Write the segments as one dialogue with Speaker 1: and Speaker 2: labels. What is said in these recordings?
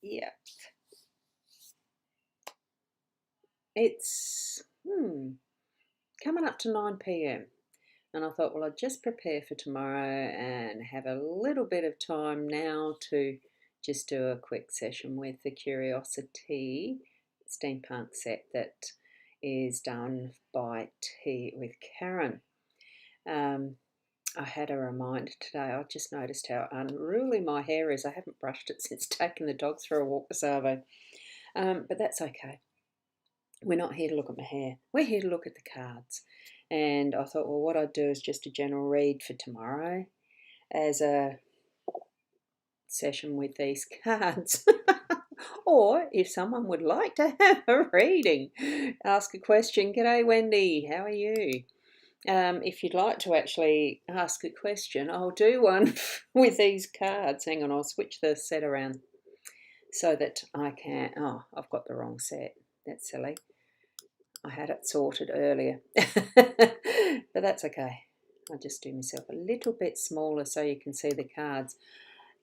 Speaker 1: Yeah, it's coming up to 9 p.m. And I thought, well, I'd just prepare for tomorrow and have a little bit of time now to just do a quick session with the Curiosi-tea steampunk set that is done by Tea with Karin. Um, I had a reminder today. I just noticed how unruly my hair is. I haven't brushed it since taking the dogs for a walk this afternoon. But that's okay. We're not here to look at my hair. We're here to look at the cards. And I thought, well, what I'd do is just a general read for tomorrow as a session with these cards. Or if someone would like to have a reading, ask a question. G'day, Wendy. How are you? If you'd like to actually ask a question, I'll do one with these cards. Hang on, I'll switch the set around so that I can. Oh, I've got the wrong set. That's silly. I had it sorted earlier, but that's okay. I'll just do myself a little bit smaller so you can see the cards.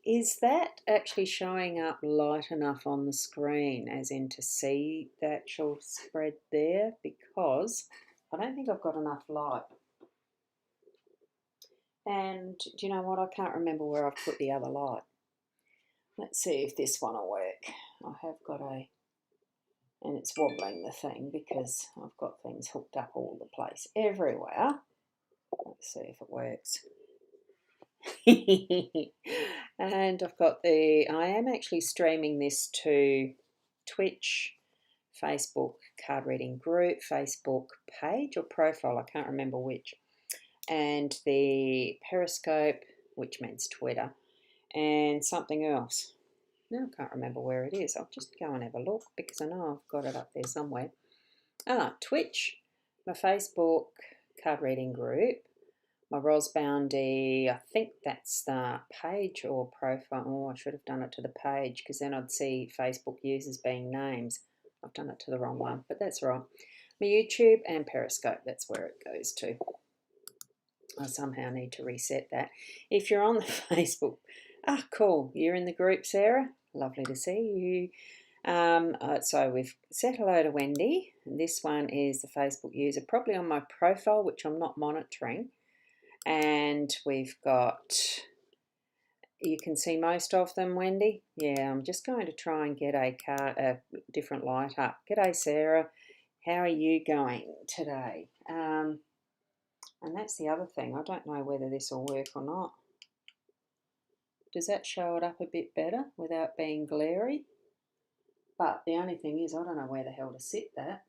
Speaker 1: Is that actually showing up light enough on the screen, as in to see the actual spread there? Because I don't think I've got enough light. And do you know what? I can't remember where I've put the other light. Let's see if this one will work. I have got and it's wobbling the thing because I've got things hooked up all the place everywhere. Let's see if it works. And I've got I am actually streaming this to Twitch, Facebook card reading group, Facebook page or profile, I can't remember which, and the Periscope, which means Twitter, and something else. Now I can't remember where it is. I'll just go and have a look because I know I've got it up there somewhere. Twitch, my Facebook card reading group, my Rosboundy, I think that's the page or profile. Oh, I should have done it to the page because then I'd see Facebook users being names. I've done it to the wrong one, but that's right. My YouTube and Periscope, that's where it goes to. I somehow need to reset that. If you're on the Facebook, cool, you're in the group, Sarah. Lovely to see you. So we've said hello to Wendy. And this one is the Facebook user, probably on my profile, which I'm not monitoring. And we've got, you can see most of them, Wendy. Yeah, I'm just going to try and get a different light up. G'day, Sarah. How are you going today? And that's the other thing. I don't know whether this will work or not. Does that show it up a bit better without being glary? But the only thing is I don't know where the hell to sit that.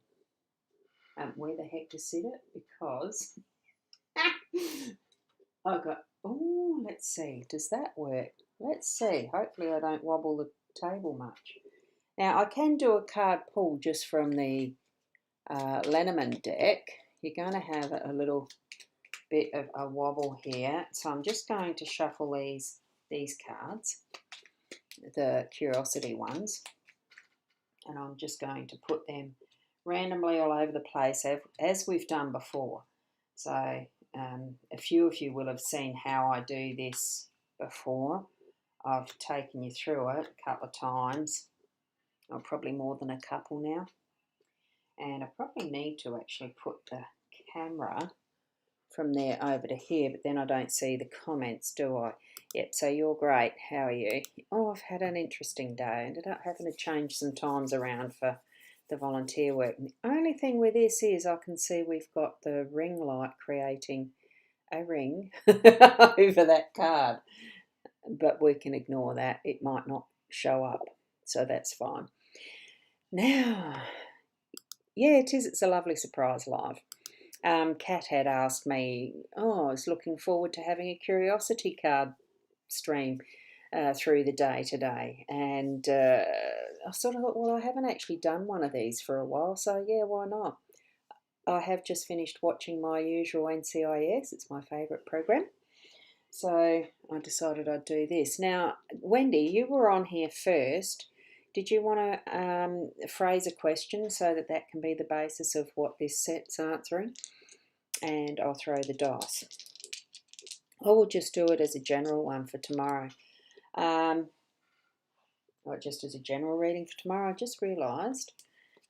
Speaker 1: Where the heck to sit it, because I've got, oh, let's see, does that work? Let's see, hopefully I don't wobble the table much. Now I can do a card pull just from the Lenormand deck. You're going to have a little bit of a wobble here, so I'm just going to shuffle these cards, the Curiosity ones, and I'm just going to put them randomly all over the place as we've done before. So a few of you will have seen how I do this before. I've taken you through it a couple of times, or probably more than a couple now. And I probably need to actually put the camera from there over to here, but then I don't see the comments, do I? Yep, so you're great. How are you? Oh, I've had an interesting day. Ended up having to change some times around for the volunteer work. And the only thing with this is I can see we've got the ring light creating a ring over that card, but we can ignore that. It might not show up, so that's fine. Now, yeah, it is. It's a lovely surprise live. Kat had asked me, I was looking forward to having a Curiosity card stream through the day today. And I sort of thought, well, I haven't actually done one of these for a while, so yeah, why not? I have just finished watching my usual NCIS. It's my favourite program. So I decided I'd do this. Now, Wendy, you were on here first. Did you want to phrase a question so that can be the basis of what this set's answering? And I'll throw the dice. I will just do it as a general one for tomorrow. or just as a general reading for tomorrow. I just realised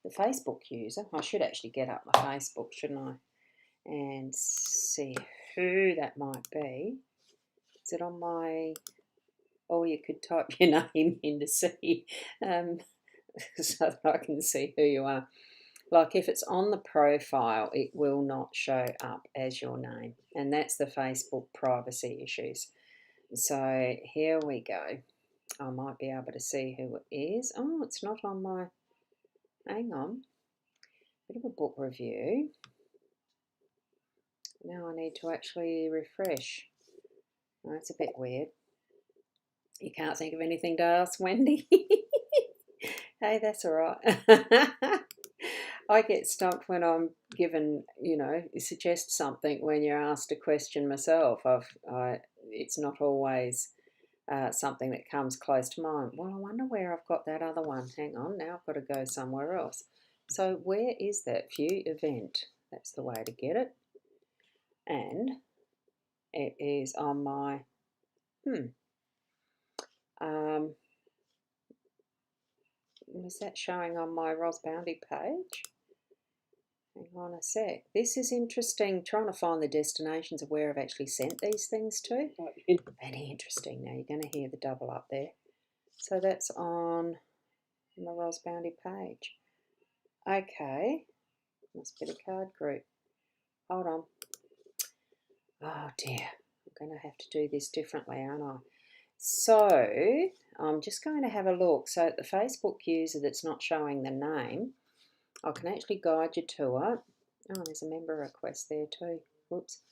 Speaker 1: the Facebook user. I should actually get up my Facebook, shouldn't I? And see who that might be. Is it on my... Oh, you could type your name in to see, so that I can see who you are. Like if it's on the profile, it will not show up as your name. And that's the Facebook privacy issues. So here we go. I might be able to see who it is. Oh, it's not on my... Hang on. Bit of a book review. Now I need to actually refresh. Oh, it's a bit weird. You can't think of anything to ask, Wendy? Hey, that's all right. I get stumped when I'm given, suggest something when you're asked a question myself. It's not always something that comes close to mind. Well, I wonder where I've got that other one. Hang on, now I've got to go somewhere else. So where is that? View event. That's the way to get it. And it is on my, is that showing on my Ros Bounty page? Hang on a sec. This is interesting, trying to find the destinations of where I've actually sent these things to. Very interesting. Now you're going to hear the double up there. So that's on my Ros Bounty page. Okay. Must be the card group. Hold on. Oh dear. I'm going to have to do this differently, aren't I? So I'm just going to have a look. So the Facebook user that's not showing the name, I can actually guide you to it. Oh, there's a member request there too. Whoops.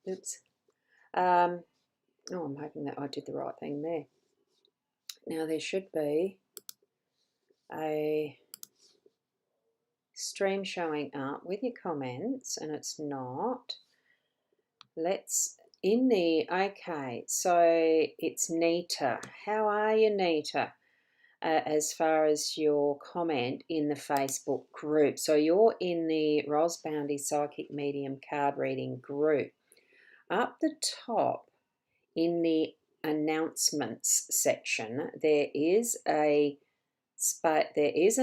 Speaker 1: Oops. I'm hoping that I did the right thing there. Now there should be a stream showing up with your comments, and it's not. Okay, so it's Nita. How are you, Nita? As far as your comment in the Facebook group. So you're in the Ros Bounty Psychic Medium card reading group. Up the top in the announcements section, there is an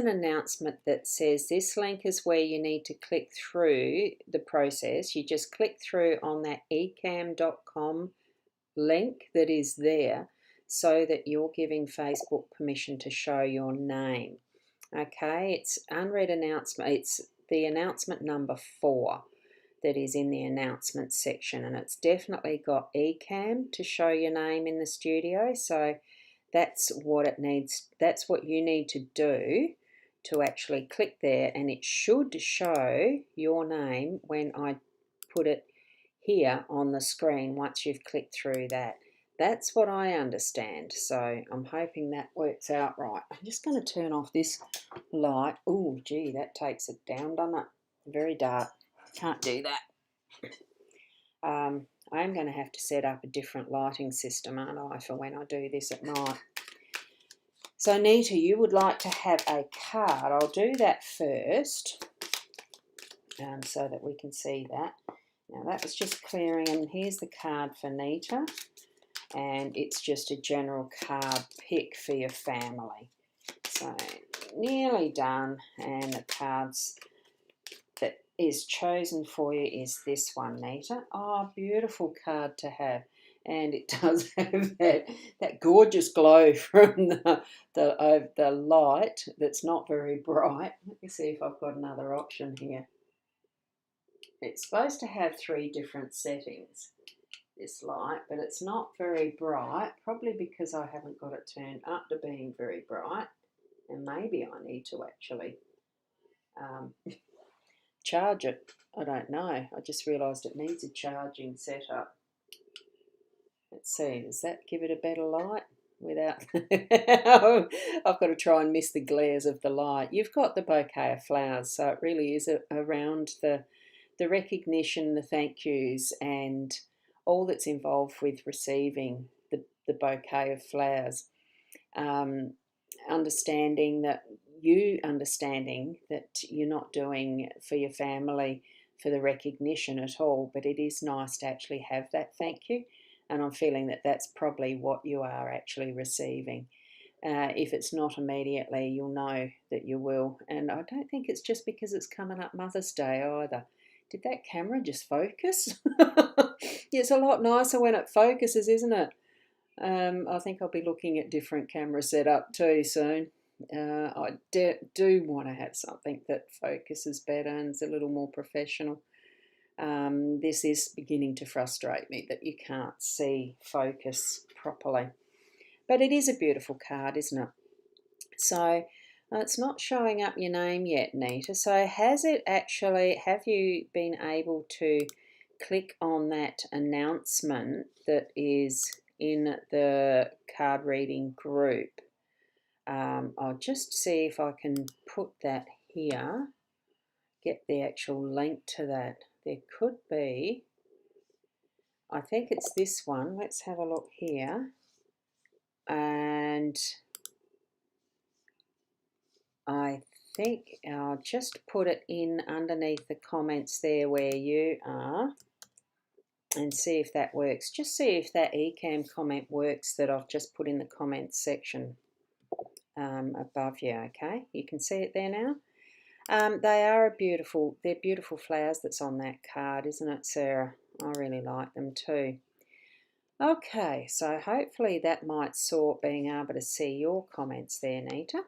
Speaker 1: announcement that says this link is where you need to click through the process. You just click through on that ecam.com link that is there, so that you're giving Facebook permission to show your name. Okay, it's unread announcement. It's the announcement number 4 that is in the announcements section, and it's definitely got eCam to show your name in the studio. So that's what it needs. That's what you need to do to actually click there, and it should show your name when I put it here on the screen once you've clicked through that. That's what I understand, so I'm hoping that works out right. I'm just going to turn off this light. Oh, gee, that takes it down, doesn't it? Very dark. Can't do that. I'm going to have to set up a different lighting system, aren't I, for when I do this at night. So, Nita, you would like to have a card. I'll do that first, so that we can see that. Now, that was just clearing, and here's the card for Nita. And it's just a general card pick for your family. So nearly done, and the cards that is chosen for you is this one, Nita. Oh, beautiful card to have, and it does have that gorgeous glow from the light that's not very bright. Let me see if I've got another option here. It's supposed to have 3 different settings, this light, but it's not very bright, probably because I haven't got it turned up to being very bright, and maybe I need to actually charge it. I don't know. I just realised it needs a charging setup. Let's see, does that give it a better light? Without I've got to try and miss the glares of the light. You've got the bouquet of flowers, so it really is around the recognition, the thank yous, and all that's involved with receiving the bouquet of flowers. Understanding that you're not doing for your family for the recognition at all, but it is nice to actually have that thank you. and I'm feeling that that's probably what you are actually receiving. If it's not immediately, you'll know that you will. And I don't think it's just because it's coming up Mother's Day either. Did that camera just focus? It's a lot nicer when it focuses, isn't it? I think I'll be looking at different camera setup too soon. I do want to have something that focuses better and is a little more professional. This is beginning to frustrate me that you can't see focus properly. But it is a beautiful card, isn't it? So it's not showing up your name yet, Nita. So have you been able to click on that announcement that is in the card reading group? I'll just see if I can put that here, get the actual link to that. There could be, I think it's this one. Let's have a look here. And I think I'll just put it in underneath the comments there where you are and see if that works. Just see if that eCam comment works that I've just put in the comments section above you, okay? You can see it there now. They're beautiful flowers that's on that card, isn't it, Sarah? I really like them too. Okay, so hopefully that might sort being able to see your comments there, Nita.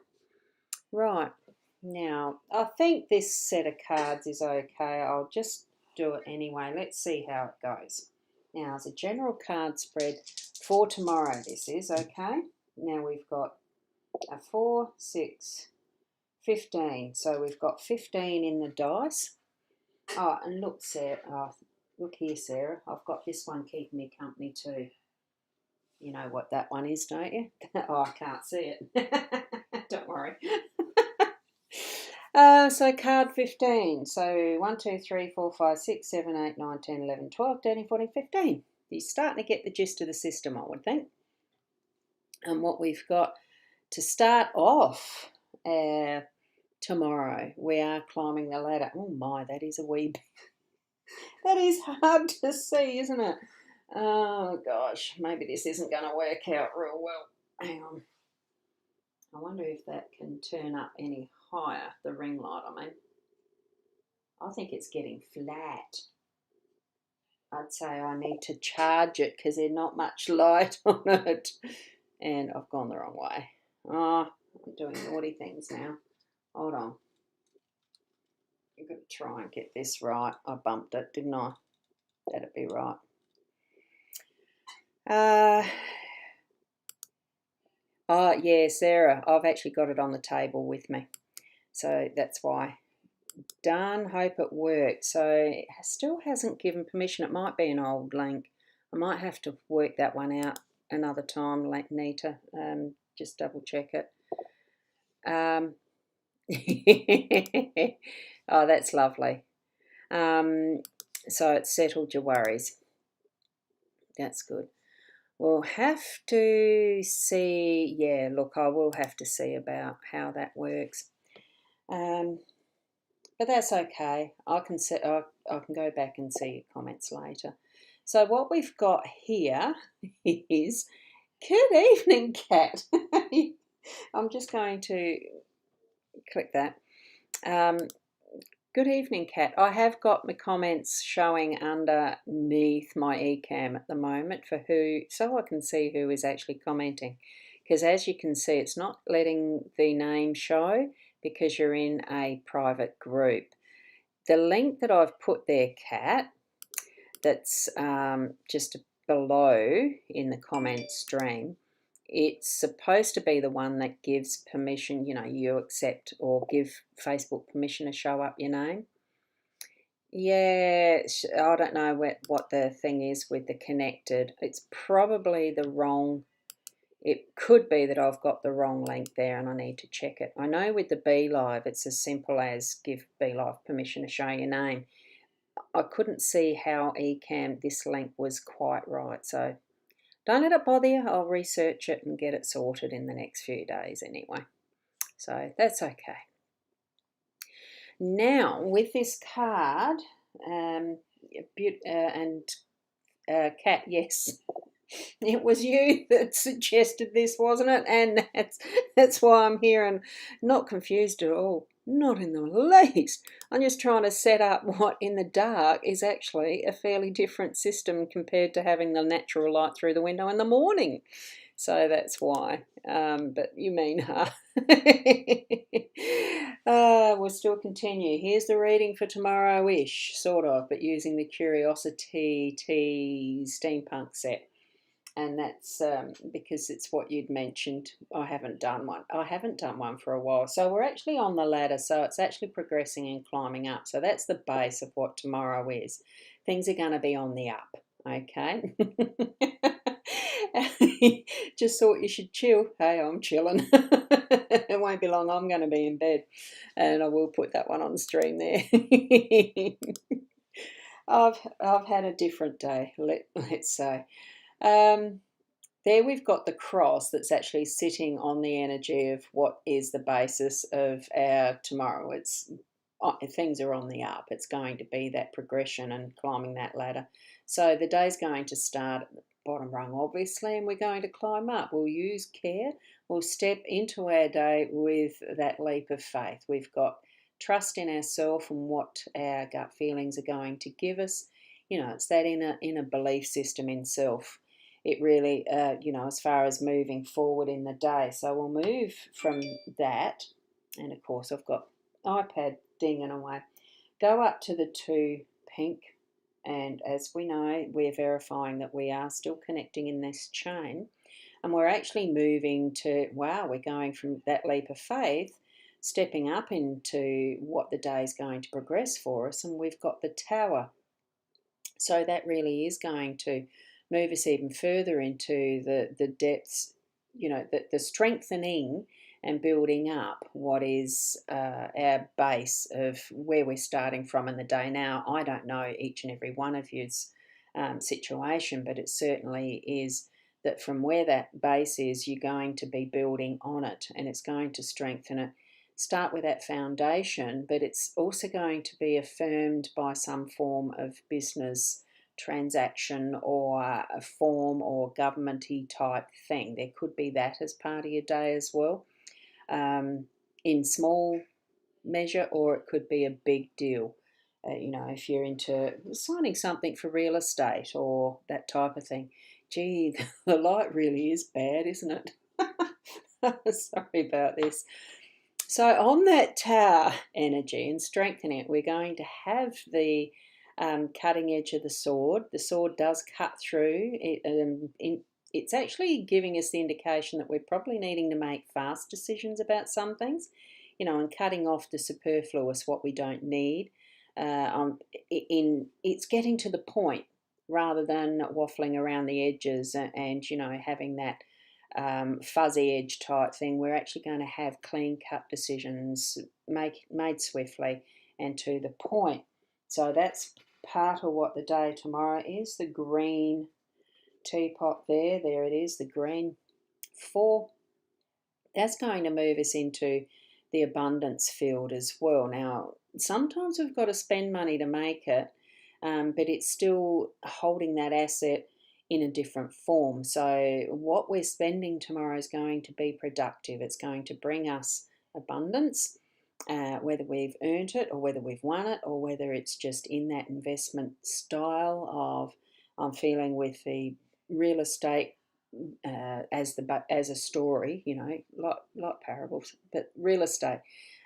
Speaker 1: Right, now I think this set of cards is okay. I'll just do it anyway. Let's see how it goes. Now, as a general card spread for tomorrow, this is okay. Now we've got a 4, 6, 15. So we've got 15 in the dice. Oh, and look, Sarah. Oh, look here, Sarah. I've got this one keeping me company too. You know what that one is, don't you? Oh, I can't see it. Don't worry. So card 15. So 1, 2, 3, 4, 5, 6, 7, 8, 9, 10, 11, 12, 13, 14, 15. You're starting to get the gist of the system, I would think. And what we've got to start off tomorrow, we are climbing the ladder. Oh my, that is a wee bit. That is hard to see, isn't it? Oh gosh, maybe this isn't going to work out real well. Hang on. I wonder if that can turn up any higher, the ring light, I mean. I think it's getting flat. I'd say I need to charge it because there's not much light on it. And I've gone the wrong way. Oh, I'm doing naughty things now. Hold on. I'm going to try and get this right. I bumped it, didn't I? That'd be right. Oh, yeah, Sarah, I've actually got it on the table with me. So that's why. Done, hope it worked. So it still hasn't given permission. It might be an old link. I might have to work that one out another time, Nita. Just double check it. Oh, that's lovely. So it's settled your worries. That's good. We'll have to see. Yeah, look, I will have to see about how that works. But that's okay. I can go back and see your comments later. So what we've got here is, good evening, Kat. I'm just going to click that. Good evening, Kat. I have got my comments showing underneath my eCam at the moment so I can see who is actually commenting. Because as you can see, it's not letting the name show because you're in a private group. The link that I've put there, Kat, that's just below in the comment stream, it's supposed to be the one that gives permission, you accept or give Facebook permission to show up your name. Yeah, I don't know what the thing is with the connected. It's probably the wrong, it could be that I've got the wrong link there and I need to check it. I know with the Be Live, it's as simple as give Be Live permission to show your name. I couldn't see how eCam, this link was quite right. So don't let it bother you. I'll research it and get it sorted in the next few days anyway. So that's okay. Now, with this card, Kat, yes, It was you that suggested this, wasn't it? And that's why I'm here and not confused at all. Not in the least. I'm just trying to set up what in the dark is actually a fairly different system compared to having the natural light through the window in the morning. So that's why. But you mean, huh? We'll still continue. Here's the reading for tomorrow-ish, sort of, but using the Curiosi-tea steampunk set. And that's because it's what you'd mentioned. I haven't done one. I haven't done one for a while. So we're actually on the ladder. So it's actually progressing and climbing up. So that's the base of what tomorrow is. Things are going to be on the up. Okay. Just thought you should chill. Hey, I'm chilling. It won't be long. I'm going to be in bed. And I will put that one on stream there. I've had a different day, let's say. There we've got the cross that's actually sitting on the energy of what is the basis of our tomorrow. It's things are on the up. It's going to be that progression and climbing that ladder. So the day's going to start at the bottom rung, obviously, and we're going to climb up. We'll use care. We'll step into our day with that leap of faith. We've got trust in ourselves and what our gut feelings are going to give us. You know, it's that inner belief system in self. It really, as far as moving forward in the day. So we'll move from that, and of course I've got iPad dinging away. Go up to the 2 pink, and as we know, we're verifying that we are still connecting in this chain, and we're actually moving to, wow, we're going from that leap of faith, stepping up into what the day is going to progress for us, and we've got the tower. So that really is going to move us even further into the depths, the strengthening and building up what is our base of where we're starting from in the day. Now, I don't know each and every one of you's situation, but it certainly is that from where that base is, you're going to be building on it, and it's going to strengthen it. Start with that foundation, but it's also going to be affirmed by some form of business transaction or a form or governmenty type thing. There could be that as part of your day as well, in small measure, or it could be a big deal. If you're into signing something for real estate or that type of thing. Gee, the light really is bad, isn't it? Sorry about this. So on that tower energy and strengthening it, we're going to have the cutting edge of the sword. The sword does cut through. It's actually giving us the indication that we're probably needing to make fast decisions about some things, and cutting off the superfluous, what we don't need. It's getting to the point rather than waffling around the edges and having that fuzzy edge type thing. We're actually going to have clean cut decisions made swiftly and to the point. So that's part of what the day tomorrow is. The green teapot there it is, the green 4. That's going to move us into the abundance field as well. Now, sometimes we've got to spend money to make it, but it's still holding that asset in a different form. So what we're spending tomorrow is going to be productive. It's going to bring us abundance, whether we've earned it or whether we've won it or whether it's just in that investment style of I'm feeling with the real estate as a story, lot parables, but real estate.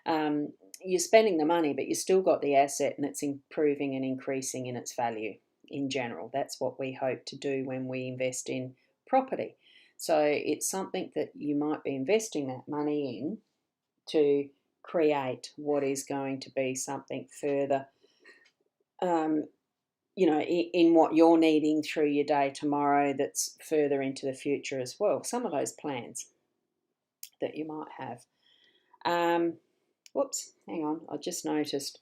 Speaker 1: You're spending the money, but you still got the asset, and it's improving and increasing in its value in general. That's what we hope to do when we invest in property. So it's something that you might be investing that money in to create what is going to be something further, in what you're needing through your day tomorrow that's further into the future as well. Some of those plans that you might have. Whoops, hang on, I just noticed.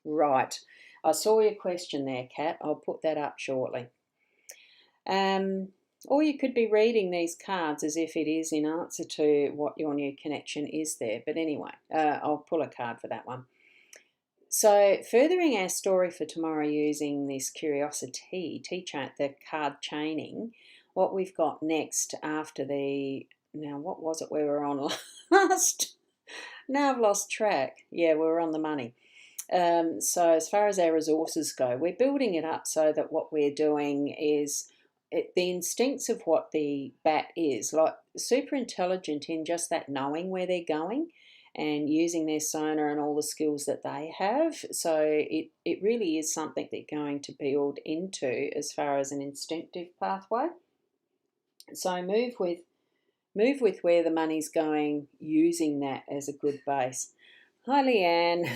Speaker 1: Right, I saw your question there, Kat. I'll put that up shortly. Or you could be reading these cards as if it is in answer to what your new connection is there. But anyway, I'll pull a card for that one. So, furthering our story for tomorrow using this Curiosi-tea the card chaining, what we've got next after now what was it we were on last? Now I've lost track. Yeah, we were on the money. So as far as our resources go, we're building it up so that what we're doing is the instincts of what the bat is, like super intelligent in just that knowing where they're going and using their sonar and all the skills that they have. So it really is something they're going to build into as far as an instinctive pathway. So move with where the money's going, using that as a good base. Hi, Leanne.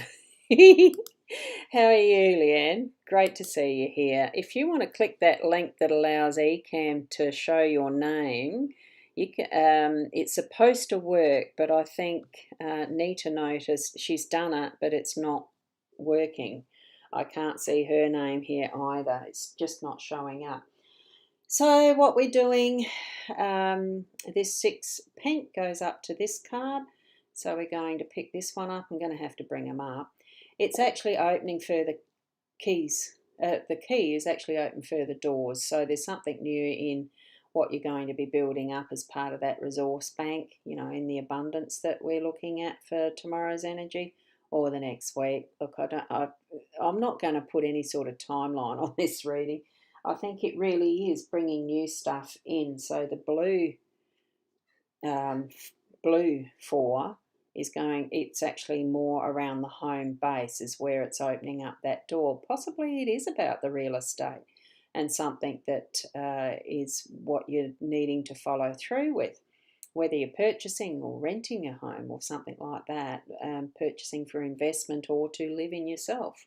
Speaker 1: How are you, Leanne? Great to see you here. If you want to click that link that allows Ecamm to show your name, you can, it's supposed to work, but I think Nita noticed she's done it, but it's not working. I can't see her name here either. It's just not showing up. So what we're doing, this 6 pink goes up to this card. So we're going to pick this one up. I'm going to have to bring them up. It's actually opening further keys. The key is actually open further doors. So there's something new in what you're going to be building up as part of that resource bank, you know, in the abundance that we're looking at for tomorrow's energy or the next week. Look, I'm not going to put any sort of timeline on this reading. I think it really is bringing new stuff in. So the blue 4 is going, it's actually more around the home base is where it's opening up that door. Possibly it is about the real estate and something that is what you're needing to follow through with, whether you're purchasing or renting a home or something like that, purchasing for investment or to live in yourself,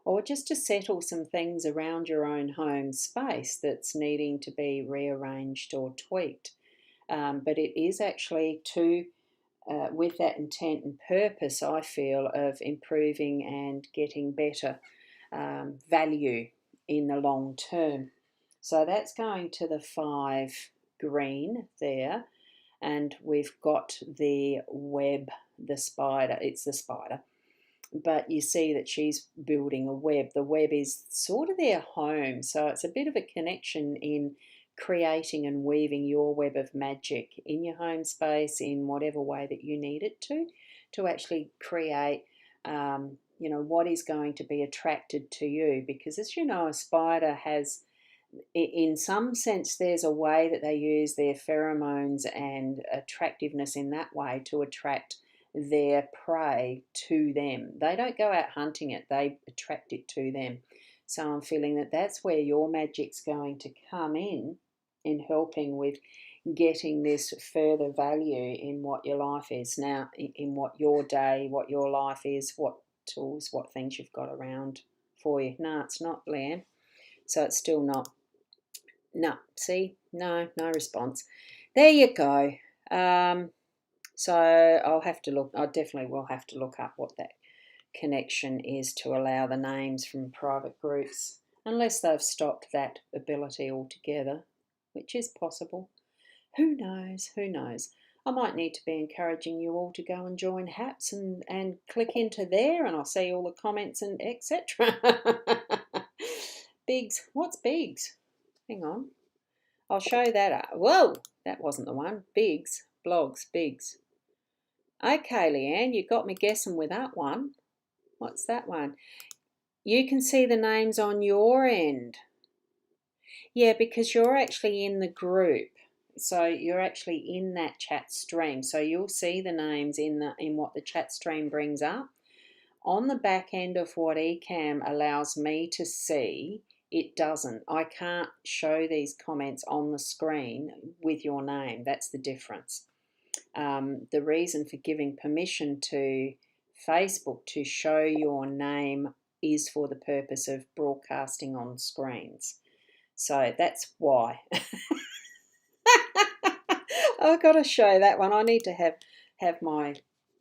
Speaker 1: or just to settle some things around your own home space that's needing to be rearranged or tweaked. But it is actually with that intent and purpose, I feel, of improving and getting better value in the long term. So that's going to the 5 green there. And we've got the web, the spider. It's the spider. But you see that she's building a web. The web is sort of their home, so it's a bit of a connection in creating and weaving your web of magic in your home space in whatever way that you need it to actually create you know, what is going to be attracted to you. Because as you know, a spider has, in some sense, there's a way that they use their pheromones and attractiveness in that way to attract their prey to them. They don't go out hunting it, they attract it to them. So I'm feeling that that's where your magic's going to come in helping with getting this further value in what your life is now, in what your day, what your life is, what tools, what things you've got around for you. No, it's not, Leanne. So it's still not. No, see, no response. There you go. So I'll have to look. I definitely will have to look up what that connection is to allow the names from private groups, unless they've stopped that ability altogether, which is possible. Who knows? Who knows? I might need to be encouraging you all to go and join HAPS and click into there, and I'll see all the comments and etc. Biggs, what's Biggs? Hang on. I'll show that up. Whoa, that wasn't the one. Biggs, blogs, Biggs. Okay, Leanne, you got me guessing with that one. What's that one? You can see the names on your end. Yeah, because you're actually in the group. So you're actually in that chat stream. So you'll see the names in what the chat stream brings up. On the back end of what Ecamm allows me to see, it doesn't. I can't show these comments on the screen with your name. That's the difference. The reason for giving permission to Facebook to show your name is for the purpose of broadcasting on screens. So that's why. I've got to show that one. I need to have my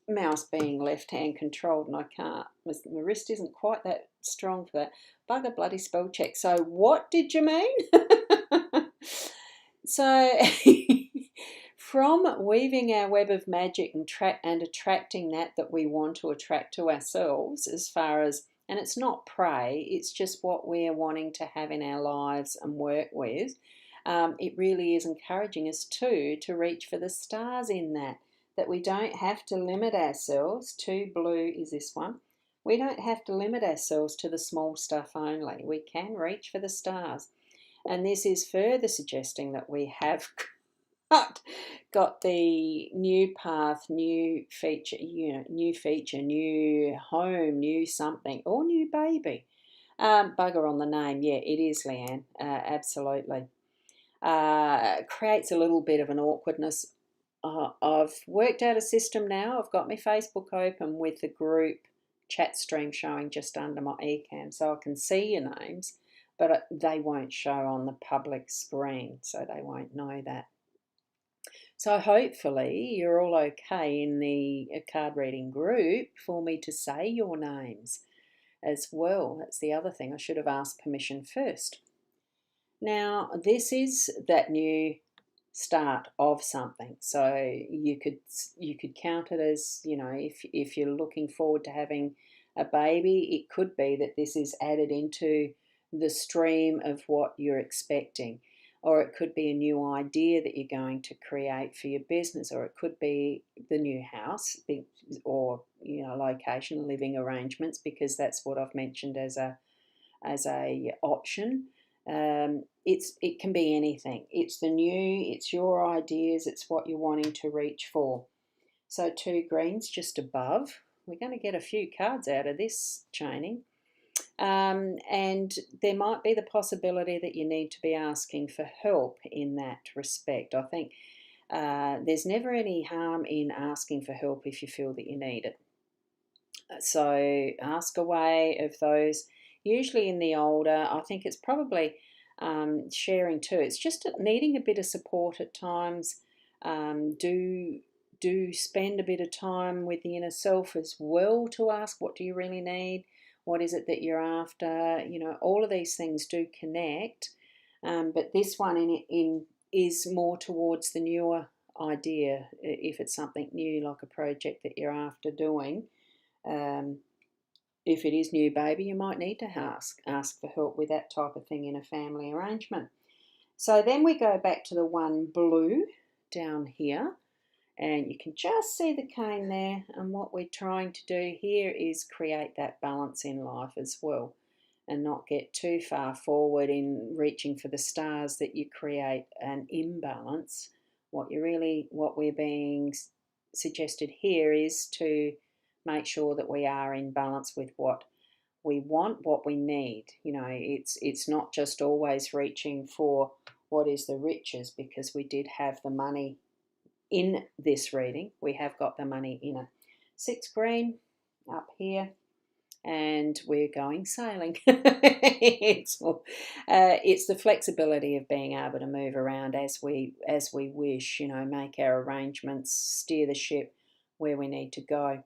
Speaker 1: mouse being left-hand controlled, and I can't. My wrist isn't quite that strong for that. Bugger bloody spell check. So what did you mean? So from weaving our web of magic and attracting that we want to attract to ourselves, as far as, and it's not prey, it's just what we're wanting to have in our lives and work with. It really is encouraging us to reach for the stars in that we don't have to limit ourselves to, blue is this one, we don't have to limit ourselves to the small stuff only. We can reach for the stars. And this is further suggesting that we have got the new path, new feature, new home, new something, or new baby. Bugger on the name. Yeah, it is, Leanne. Absolutely. Creates a little bit of an awkwardness. I've worked out a system now. I've got my Facebook open with the group chat stream showing just under my eCam, so I can see your names, but they won't show on the public screen, so they won't know that. So hopefully you're all okay in the card reading group for me to say your names as well. That's the other thing. I should have asked permission first. Now, this is that new start of something. So you could count it as, if you're looking forward to having a baby, it could be that this is added into the stream of what you're expecting. Or it could be a new idea that you're going to create for your business, or it could be the new house, or location, living arrangements, because that's what I've mentioned as a option. It can be anything. It's the new, it's your ideas, it's what you're wanting to reach for. So 2 greens just above. We're going to get a few cards out of this chaining. And there might be the possibility that you need to be asking for help in that respect. I think there's never any harm in asking for help if you feel that you need it. So ask away of those. Usually in the older, I think it's probably sharing too. It's just needing a bit of support at times. Do spend a bit of time with the inner self as well to ask, what do you really need? What is it that you're after? All of these things do connect. But this one is more towards the newer idea. If it's something new, like a project that you're after doing. If it is new baby, you might need to ask for help with that type of thing in a family arrangement. So then we go back to the one blue down here, and you can just see the cane there, and what we're trying to do here is create that balance in life as well, and not get too far forward in reaching for the stars that you create an imbalance. What we're being suggested here is to make sure that we are in balance with what we want, what we need. It's not just always reaching for what is the riches, because we did have the money in this reading. We have got the money in a 6 green up here, and we're going sailing. It's the flexibility of being able to move around as we wish, make our arrangements, steer the ship where we need to go.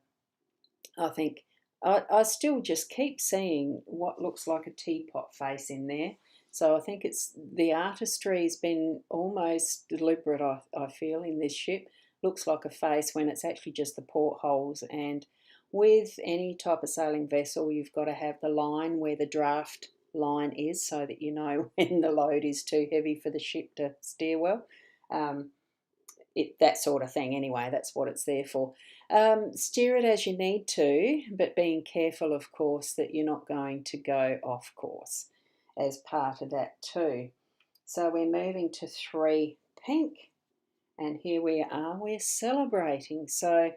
Speaker 1: I think I still just keep seeing what looks like a teapot face in there. So I think it's the artistry has been almost deliberate, I feel, in this ship. Looks like a face when it's actually just the portholes. And with any type of sailing vessel, you've got to have the line where the draft line is, so that you know when the load is too heavy for the ship to steer well. That sort of thing anyway, that's what it's there for. Steer it as you need to, but being careful, of course, that you're not going to go off course as part of that too. So we're moving to 3 pink, and here we are, we're celebrating. So,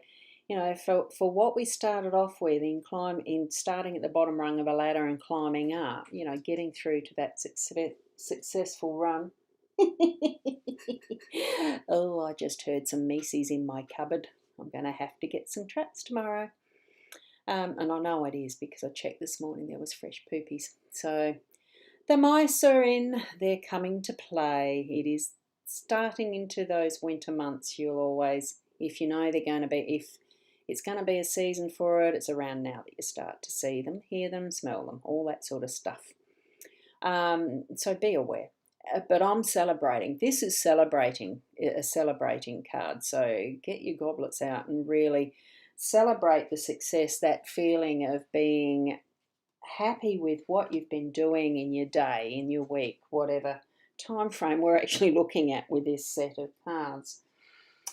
Speaker 1: for what we started off with in starting at the bottom rung of a ladder and climbing up, getting through to that successful run. Oh, I just heard some Macy's in my cupboard. I'm going to have to get some traps tomorrow. And I know it is because I checked this morning, there was fresh poopies. So the mice are in, they're coming to play. It is starting into those winter months. You'll always, if you know they're going to be, if it's going to be a season for it, it's around now that you start to see them, hear them, smell them, all that sort of stuff. So be aware. but I'm celebrating. This is celebrating, a celebrating card. So get your goblets out and really celebrate the success, that feeling of being happy with what you've been doing in your day, in your week, whatever time frame we're actually looking at with this set of cards.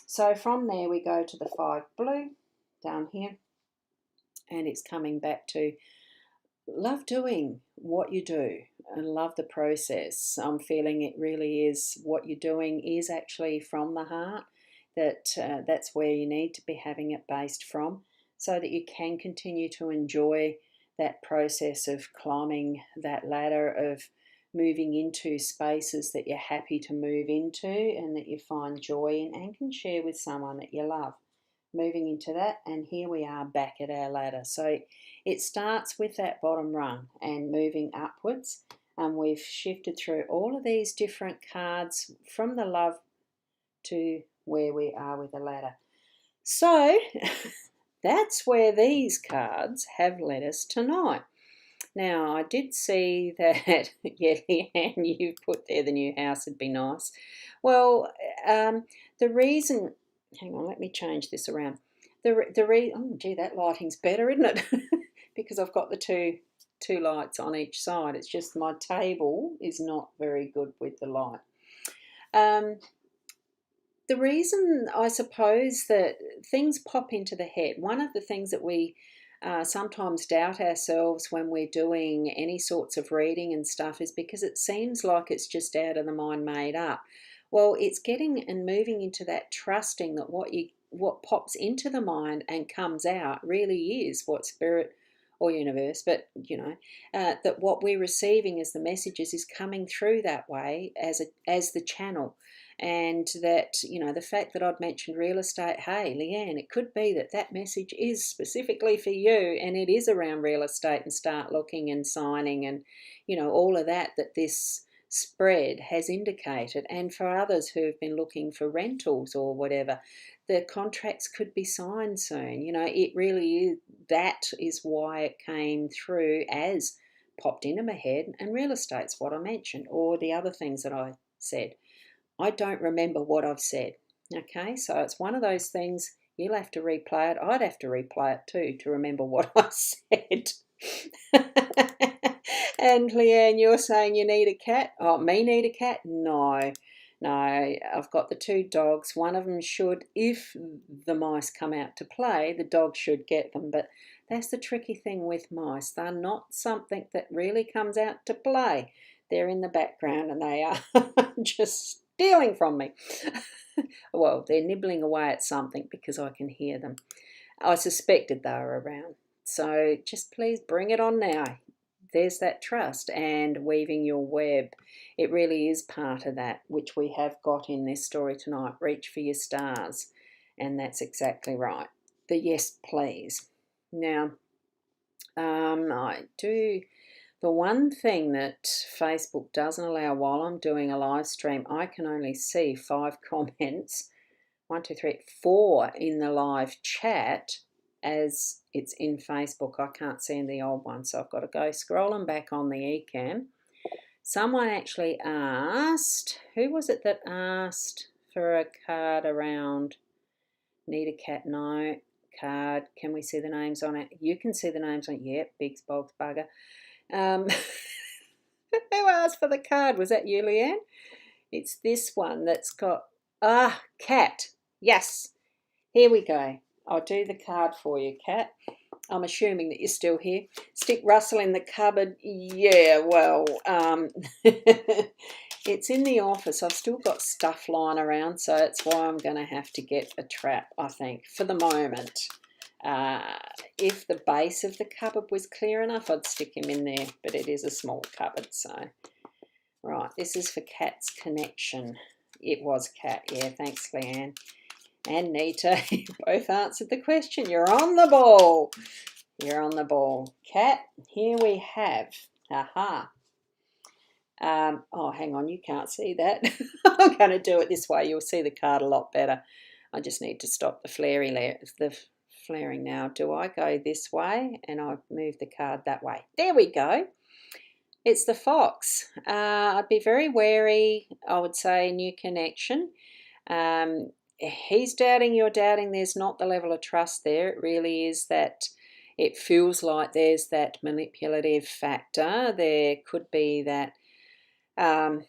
Speaker 1: So from there we go to the 5 blue down here, and it's coming back to love doing what you do and love the process. I'm feeling it really is, what you're doing is actually from the heart, that's where you need to be having it based from, so that you can continue to enjoy that process of climbing that ladder, of moving into spaces that you're happy to move into and that you find joy in and can share with someone that you love. Moving into that, and here we are back at our ladder. So it starts with that bottom rung and moving upwards, and we've shifted through all of these different cards from the love to where we are with the ladder. So that's where these cards have led us tonight. Now, I did see that, yeah, Leanne, you put there the new house would be nice. Well, the reason, hang on, let me change this around. Oh, gee, that lighting's better, isn't it? Because I've got the two lights on each side. It's just my table is not very good with the light. The reason, I suppose, that things pop into the head, one of the things that we sometimes doubt ourselves when we're doing any sorts of reading and stuff is because it seems like it's just out of the mind made up. Well, it's getting and moving into that trusting that what pops into the mind and comes out really is what spirit or universe, but that what we're receiving as the messages is coming through that way as the channel. And that, the fact that I'd mentioned real estate, hey, Leanne, it could be that message is specifically for you and it is around real estate, and start looking and signing and, all of that this spread has indicated. And for others who have been looking for rentals or whatever, the contracts could be signed soon. It really is, that is why it came through as popped into my head, and real estate's what I mentioned, or the other things that I said. I don't remember what I've said. Okay, so it's one of those things, you'll have to replay it. I'd have to replay it too to remember what I said. And Leanne, you're saying you need a cat? Oh, me need a cat? No, I've got the 2 dogs. One of them should, if the mice come out to play, the dog should get them. But that's the tricky thing with mice. They're not something that really comes out to play. They're in the background and they are just stealing from me. Well, they're nibbling away at something because I can hear them. I suspected they were around. So just please bring it on now. There's that trust and weaving your web. It really is part of that, which we have got in this story tonight. Reach for your stars. And that's exactly right. The yes, please. Now, I do... The one thing that Facebook doesn't allow while I'm doing a live stream, I can only see 5 comments, 1, 2, 3, 4 in the live chat as it's in Facebook. I can't see in the old one, so I've got to go scrolling back on the eCam. Someone actually asked, who was it that asked for a card around need a cat? No. Card, can we see the names on it? You can see the names on it. Yep, Biggs, Bogs, Bugger. Who asked for the card? Was that you, Leanne? It's this one that's got, cat. Yes. Here we go. I'll do the card for you, Cat. I'm assuming that you're still here. Stick Russell in the cupboard. Yeah, well, it's in the office. I've still got stuff lying around, so that's why I'm going to have to get a trap, I think, for the moment. If the base of the cupboard was clear enough, I'd stick him in there, but it is a small cupboard, so. Right, this is for Cat's connection. It was Cat, yeah, thanks, Leanne. And Nita, you both answered the question. You're on the ball. You're on the ball. Cat, here we have, aha. Oh, hang on, you can't see that. I'm going to do it this way. You'll see the card a lot better. I just need to stop the flaring now. Do I go this way and I move the card that way? There we go. It's the fox. I'd be very wary, I would say, new connection. He's doubting, you're doubting, there's not the level of trust there. It really is that it feels like there's that manipulative factor. There could be that, um,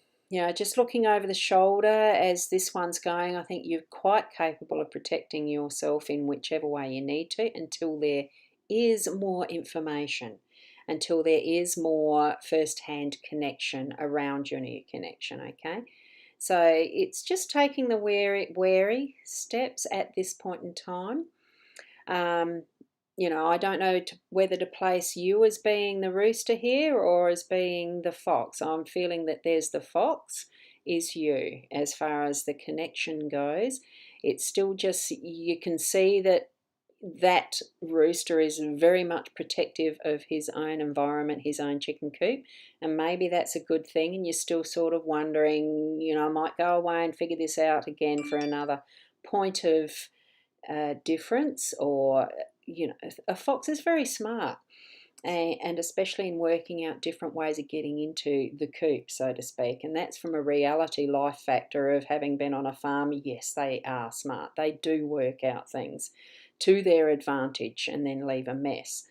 Speaker 1: just looking over the shoulder as this one's going. I think you're quite capable of protecting yourself in whichever way you need to until there is more information, until there is more first-hand connection around your new connection, okay? So it's just taking the wary steps at this point in time. Um, I don't know whether to place you as being the rooster here or as being the fox. I'm feeling that there's the fox is you as far as the connection goes. It's still just, you can see that that rooster is very much protective of his own environment, his own chicken coop, and maybe that's a good thing. And you're still sort of wondering, I might go away and figure this out again for another point of difference. Or a fox is very smart, and especially in working out different ways of getting into the coop, so to speak. And that's from a reality life factor of having been on a farm. Yes, they are smart. They do work out things to their advantage and then leave a mess.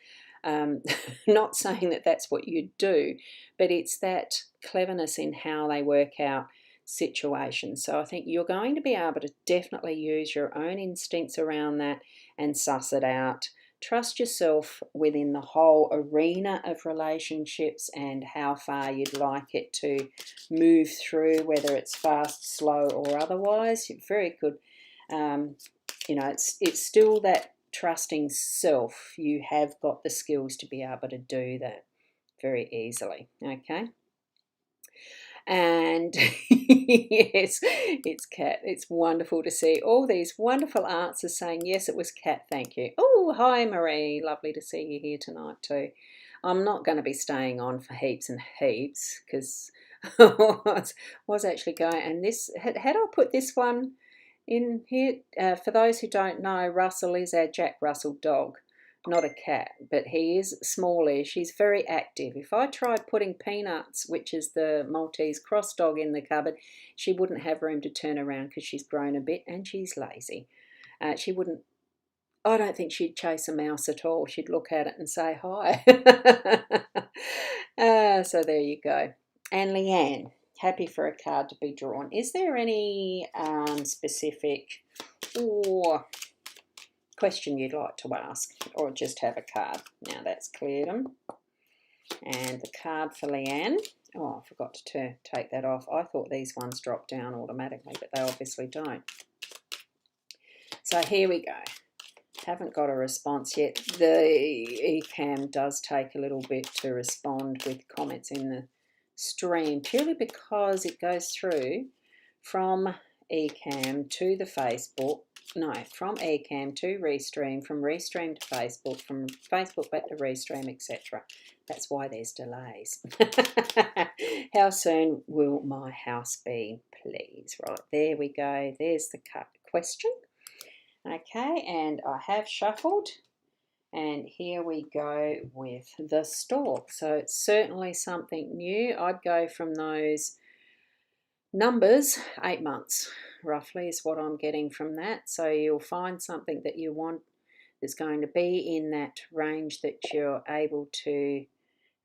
Speaker 1: Not saying that that's what you do, but it's that cleverness in how they work out situations. So I think you're going to be able to definitely use your own instincts around that and suss it out. Trust yourself within the whole arena of relationships and how far you'd like it to move through, whether it's fast, slow, or otherwise. You're very good. It's still that trusting self. You have got the skills to be able to do that very easily. Okay. And yes, it's Kat. It's wonderful to see all these wonderful answers saying, yes, it was Kat, thank you. Oh, hi, Marie. Lovely to see you here tonight too. I'm not going to be staying on for heaps and heaps because I was actually going, and this, had I put this one in here, for those who don't know, Russell is our Jack Russell dog, not a cat, but he is smallish. He's very active. If I tried putting Peanuts, which is the Maltese cross dog, in the cupboard, she wouldn't have room to turn around because she's grown a bit and she's lazy. She wouldn't, I don't think she'd chase a mouse at all. She'd look at it and say hi. So there you go. And Leanne, happy for a card to be drawn. Is there any specific or question you'd like to ask, or just have a card? Now that's cleared them. And the card for Leanne. Oh, I forgot to take that off. I thought these ones drop down automatically, but they obviously don't. So here we go. Haven't got a response yet. The eCam does take a little bit to respond with comments in the stream, purely because it goes through from eCam to the Facebook. No, from eCam to Restream, from Restream to Facebook, from Facebook back to Restream, etc. That's why there's delays. How soon will my house be, please? Right, there we go. There's the question. Okay, and I have shuffled, and here we go with the stalk. So it's certainly something new. I'd go from those numbers, 8 months roughly is what I'm getting from that. So you'll find something that you want that's going to be in that range that you're able to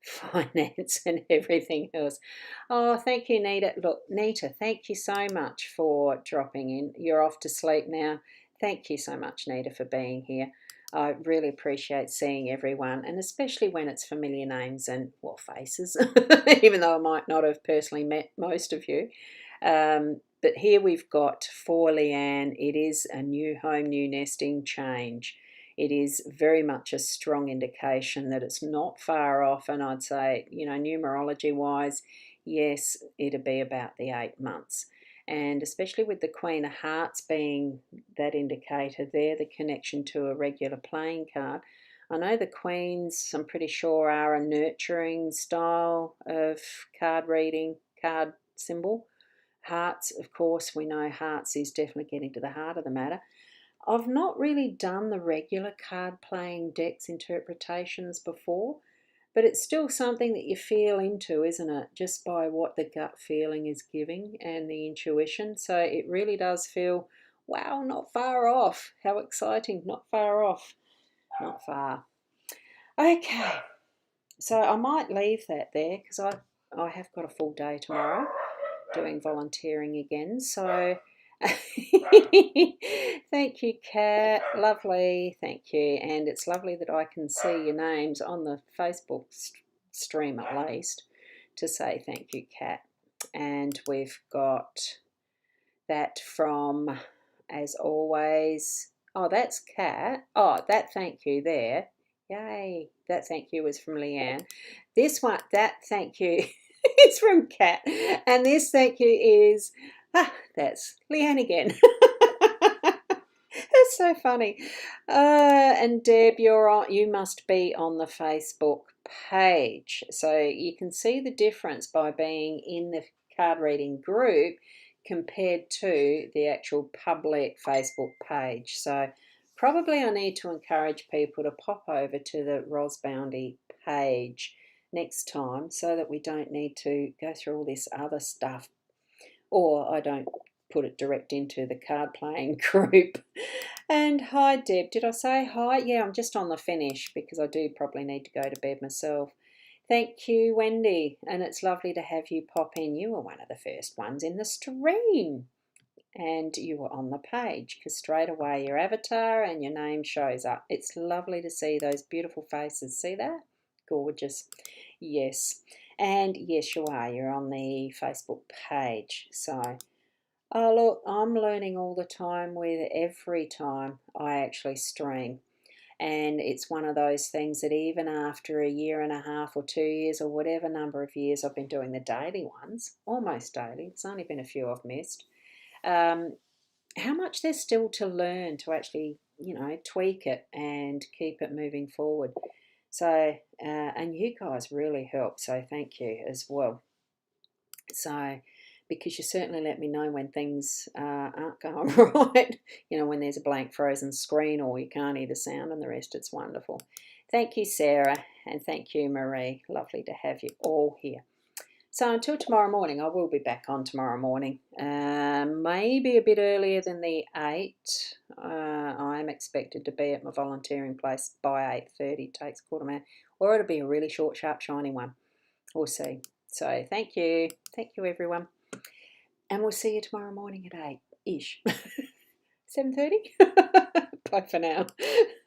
Speaker 1: finance and everything else. Oh, thank you, Nita. Look, Nita, thank you so much for dropping in. You're off to sleep now. Thank you so much, Nita, for being here. I really appreciate seeing everyone, and especially when it's familiar names and, well, faces, even though I might not have personally met most of you. But here we've got for Leanne, it is a new home, new nesting change. It is very much a strong indication that it's not far off, and I'd say, numerology-wise, yes, it'd be about the 8 months. And especially with the Queen of Hearts being that indicator there, the connection to a regular playing card. I know the Queens, I'm pretty sure, are a nurturing style of card reading, card symbol. Hearts, of course, we know Hearts is definitely getting to the heart of the matter. I've not really done the regular card playing decks interpretations before, but it's still something that you feel into, isn't it? Just by what the gut feeling is giving and the intuition. So it really does feel, wow, not far off. How exciting, not far off, not far. Okay, so I might leave that there because I have got a full day tomorrow doing volunteering again. So thank you, Kat. Lovely. Thank you. And it's lovely that I can see your names on the Facebook stream at least to say thank you, Kat. And we've got that from, as always, oh, that's Kat. Oh, that thank you there. Yay. That thank you was from Leanne. This one, that thank you is from Kat. And this thank you is, that's Leanne again. That's so funny. And Deb, you must be on the Facebook page. So you can see the difference by being in the card reading group compared to the actual public Facebook page. So probably I need to encourage people to pop over to the Ros Boundy page next time so that we don't need to go through all this other stuff, or I don't put it direct into the card playing group. And hi Deb, did I say hi? Yeah, I'm just on the finish because I do probably need to go to bed myself. Thank you, Wendy, and it's lovely to have you pop in. You were one of the first ones in the stream, and you were on the page because straight away your avatar and your name shows up. It's lovely to see those beautiful faces. See that? Gorgeous. Yes, and yes, you are. You're on the Facebook page. So, oh look, I'm learning all the time with every time I actually stream. And it's one of those things that even after a year and a half or 2 years or whatever number of years I've been doing the daily ones, almost daily, it's only been a few I've missed, how much there's still to learn to actually, tweak it and keep it moving forward. So, and you guys really help, so thank you as well. So, because you certainly let me know when things aren't going right, when there's a blank frozen screen or you can't hear the sound and the rest, it's wonderful. Thank you, Sarah, and thank you, Marie. Lovely to have you all here. So until tomorrow morning, I will be back on tomorrow morning, maybe a bit earlier than the 8. I'm expected to be at my volunteering place by 8:30, takes a quarter of an hour, or it'll be a really short, sharp, shiny one. We'll see. So thank you everyone, and we'll see you tomorrow morning at 8-ish. 7:30. Bye for now.